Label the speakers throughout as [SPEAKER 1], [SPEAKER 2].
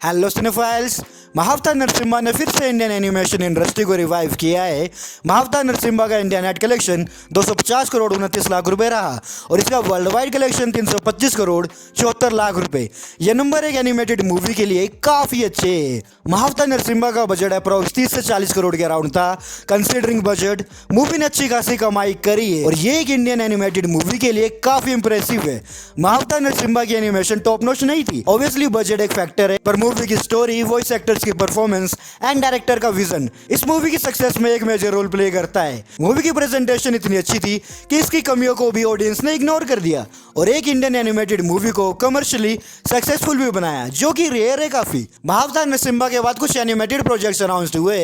[SPEAKER 1] Hello cinephiles. Mahavatar Narasimha ने फिर से इंडियन एनिमेशन इंडस्ट्री को रिवाइव किया है। महावतार नरसिम्हा का India net collection 250 crore 29 lakh रुपए रहा और इसका world wide collection 325 crore 74 lakh रुपए। यह नंबर एक एनिमेटेड मूवी के लिए काफी अच्छे है। महावतार नरसिम्हा का बजट अप्रॉक्स 30 से 40 करोड़ के अराउंड था। कंसिडरिंग बजट, मूवी ने अच्छी खासी कमाई करी है और ये एक इंडियन एनिमेटेड मूवी के लिए काफी इंप्रेसिव है। महावतार नरसिम्हा की एनिमेशन टॉप नॉच नहीं थी। ऑब्वियसली बजट एक फैक्टर है, पर मूवी की स्टोरी, वॉइस एक्टर्स की परफॉर्मेंस एंड डायरेक्टर का विजन इस मूवी की सक्सेस में एक मेजर रोल प्ले करता है। मूवी की प्रेजेंटेशन इतनी अच्छी थी कि इसकी कमियों को भी ऑडियंस ने इग्नोर कर दिया और एक इंडियन एनिमेटेड मूवी को कमर्शियली सक्सेसफुल भी बनाया, जो कि रेयर है काफी। महावतार नरसिम्हा के बाद कुछ एनिमेटेड प्रोजेक्ट्स अनाउंस्ड हुए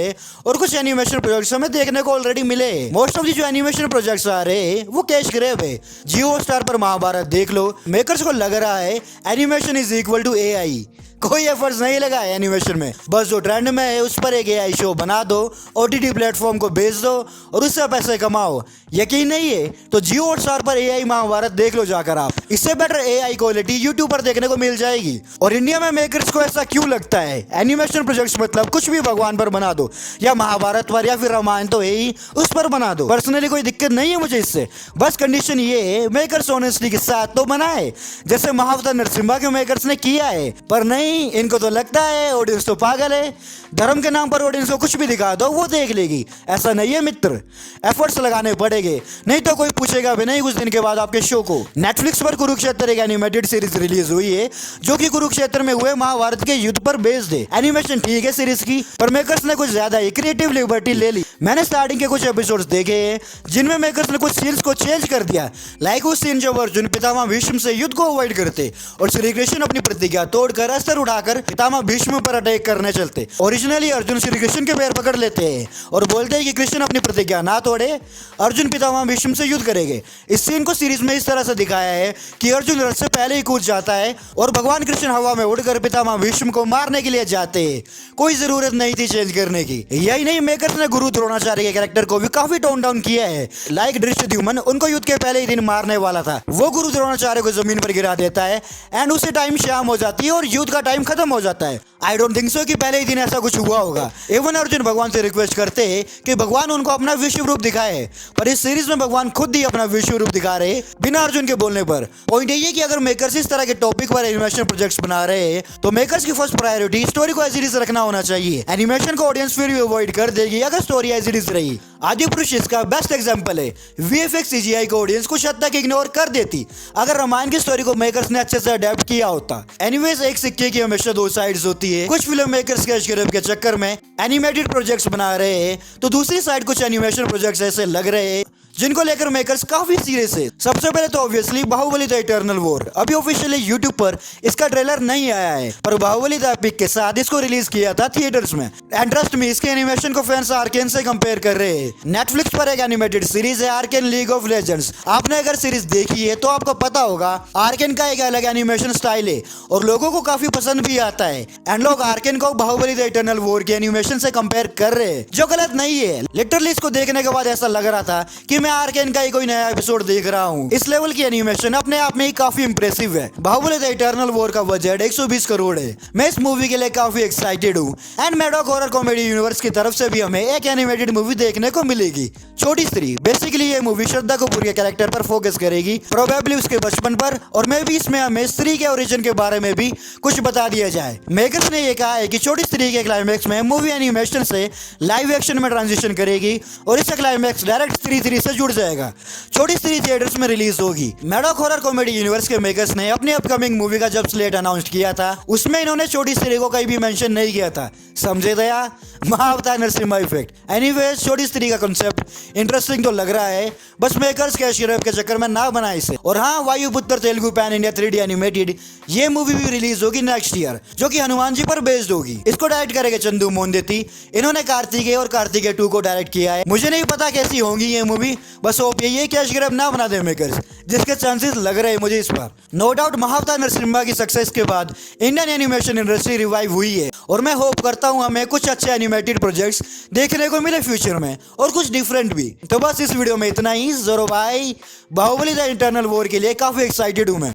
[SPEAKER 1] और कुछ एनिमेशन प्रोजेक्ट्स हमें देखने को ऑलरेडी मिले। मोस्ट ऑफ द जो एनिमेशन प्रोजेक्ट्स आ रहे हैं वो कैश ग्रैब है। जियो हॉटस्टार पर महाभारत देख लो। मेकर्स को लग रहा है animation is equal to AI. कोई एफर्ट्स नहीं लगा है एनिमेशन में, बस जो ट्रेंड में है उस पर एक एआई शो बना दो, ओटीटी प्लेटफॉर्म को बेच दो और उससे पैसे कमाओ। यकीन नहीं है तो जियो हॉटस्टार पर एआई महाभारत देख लो जाकर आप। इससे बेटर एआई क्वालिटी यूट्यूब पर देखने को मिल जाएगी। और इंडिया में मेकर्स को ऐसा क्यों लगता है एनिमेशन प्रोजेक्ट्स मतलब कुछ भी भगवान पर बना दो, या महाभारत पर या फिर रामायण तो है ही, उस पर बना दो। पर्सनली कोई दिक्कत नहीं है मुझे इससे, बस कंडीशन ये है मेकर्स ऑनेस्टी के साथ तो बनाए, जैसे महावतार नरसिम्हा के मेकर्स ने किया है। पर नहीं, इनको तो लगता है ऑडियंस तो पागल है, धर्म के नाम पर ऑडियंस को कुछ भी दिखा दो वो देख लेगी। ऐसा नहीं है मित्र, एफर्ट्स लगाने पड़ेंगे, नहीं तो कोई पूछेगा भी नहीं कुछ दिन के बाद आपके शो को। नेटफ्लिक्स पर कुरुक्षेत्र एक एनिमेटेड सीरीज रिलीज हुई है जो कि कुरुक्षेत्र में हुए महाभारत के युद्ध पर बेस्ड है। एनिमेशन ठीक है सीरीज की, पर मेकर्स ने कुछ ज्यादा ही क्रिएटिव लिबर्टी ले ली। मैंने स्टार्टिंग के कुछ एपिसोड्स देखे हैं जिनमें मेकर्स ने कुछ सीन्स को चेंज कर दिया। लाइक उस सीन जब अर्जुन पितामह भीष्म से युद्ध को अवॉइड करते और श्री कृष्ण अपनी प्रतिज्ञा तोड़कर अस्त्र उठाकर पितामह भीष्म पर अटैक करने चलते। ओरिजिनली अर्जुन श्री कृष्ण के पैर पकड़ लेते हैं और बोलते हैं कि कृष्ण अपनी प्रतिज्ञा ना तोड़े, अर्जुन पितामह भीष्म से युद्ध करेंगे। इस सीन को सीरीज में इस तरह से दिखाया है कि अर्जुन रथ से पहले ही कूद जाता है और भगवान कृष्ण हवा में उड़कर पितामह भीष्म को मारने के लिए जाते हैं। कोई जरूरत नहीं थी चेंज करने की। यही नहीं, मेकर्स ने गुरु द्रोणाचार्य के कैरेक्टर को भी काफी टोन डाउन किया है। लाइक धृष्टद्युम्न उनको युद्ध के पहले ही दिन मारने वाला था, वो गुरु द्रोणाचार्य को जमीन पर गिरा देता है एंड उसी टाइम शाम हो जाती है और युद्ध का टाइम खत्म हो जाता है। आई डोंट थिंक सो कि पहले ही दिन ऐसा कुछ हुआ होगा। इवन अर्जुन भगवान से रिक्वेस्ट करते हैं कि भगवान उनको अपना विश्व रूप दिखाए, पर इस सीरीज में भगवान खुद ही अपना विश्व रूप दिखा रहे बिना अर्जुन के बोलने पर। पॉइंट ये है कि अगर मेकर्स इस तरह के टॉपिक पर एनिमेशन प्रोजेक्ट्स बना रहे हैं तो मेकर्स की फर्स्ट प्रायोरिटी स्टोरी को एज इट इज रखना होना चाहिए। एनिमेशन को ऑडियंस फिर भी अवॉइड कर देगी अगर स्टोरी एज इट इज रही। आदिपुरुष इसका बेस्ट एग्जांपल है। वीएफएक्स सीजीआई को ऑडियंस कुछ हद तक इग्नोर कर देती अगर रामायण की स्टोरी को मेकर्स ने अच्छे से अडेप्ट किया होता। एनीवेज, एक सिक्के की हमेशा दो साइड्स होती है। कुछ फिल्म मेकर्स कैश ग्रैब के चक्कर में एनिमेटेड प्रोजेक्ट्स बना रहे हैं तो दूसरी साइड कुछ एनिमेशन प्रोजेक्ट्स ऐसे लग रहे हैं जिनको लेकर मेकर्स काफी सीरियस है। सबसे पहले तो obviously Baahubali the eternal war. अभी ऑफिशियली यूट्यूब पर इसका ट्रेलर नहीं आया है, पर बाहुबली द एपिक के साथ इसको रिलीज किया था थिएटर्स में। एंड ट्रस्ट मी, इसके एनिमेशन को फैंस आर्केन से कंपेयर कर रहे हैं। नेटफ्लिक्स पर एक एनिमेटेड सीरीज है आर्केन लीग ऑफ लेजेंड्स। आपने अगर सीरीज देखी है तो आपको पता होगा आर्केन का एक अलग एनिमेशन स्टाइल है और लोगों को काफी पसंद भी आता है। एंड लोग आर्केन को बाहुबली द इटर्नल वॉर के एनिमेशन से कंपेयर कर रहे हैं, जो गलत नहीं है। लिटरली इसको देखने के बाद ऐसा लग रहा था कि मैं आर्केन का ही कोई नया एपिसोड देख रहा हूँ। इस लेवल की एनिमेशन अपने आप में ही काफी इंप्रेसिव है। बाहुबली द इटर्नल वॉर का बजट 120 करोड़ है। मैं इस मूवी के लिए काफी एक्साइटेड हूँ। And Maddock horror comedy universe की तरफ से भी हमें एक एनिमेटेड मूवी देखने को मिलेगी, छोटी स्त्री। बेसिकली ये मूवी श्रद्धा कपूर के कैरेक्टर पर फोकस करेगी, प्रोबेबली उसके बचपन पर, और मे भी इसमें हमें स्त्री के ओरिजिन के बारे में भी कुछ बता दिया जाए। मेकर्स ने ये कहा है कि छोटी स्त्री के क्लाइमैक्स में मूवी एनिमेशन से लाइव एक्शन में ट्रांजिशन करेगी और इसका क्लाइमैक्स डायरेक्ट स्त्री 3 से जुड़ जाएगा। छोटी स्त्री थिएटर्स में रिलीज होगी। मैडॉक हॉरर कॉमेडी यूनिवर्स के मेकर्स ने अपनी अपकमिंग मूवी का जब स्लेट अनाउंस किया था उसमें इन्होंने छोटी स्त्री को कहीं भी मेंशन नहीं किया था। समझे दया? महावतार नरसिम्हा इफेक्ट। एनीवेज, छोटी स्त्री का कांसेप्ट इंटरेस्टिंग तो लग रहा है, बस मेकर्स कैश ग्रैब के चक्कर में ना बनाए इसे। और हाँ, Vayuputra Telugu pan India 3D animated ये मूवी भी रिलीज होगी नेक्स्ट ईयर, जो कि हनुमान जी पर बेस्ड होगी। इसको डायरेक्ट करेंगे चंदू मोंदेती। इन्होंने कार्तिकेय और कार्तिकेय 2 को डायरेक्ट किया है। मुझे नहीं पता कैसी होंगी ये मूवी, बस होप ये कैश ग्रैब ना बना दे मेकर्स, जिसके चांसेस लग रहे हैं मुझे इस बार। नो डाउट महावतार नरसिम्हा की सक्सेस के बाद इंडियन एनिमेशन इंडस्ट्री रिवाइव हुई है और मैं होप करता हूँ हमें कुछ अच्छे एनिमेटेड प्रोजेक्ट्स देखने को मिले फ्यूचर में और कुछ डिफरेंट भी। तो बस इस वीडियो में इतना ही। जोरो भाई, बाहुबली द इटर्नल वॉर के लिए काफी एक्साइटेड हूँ मैं।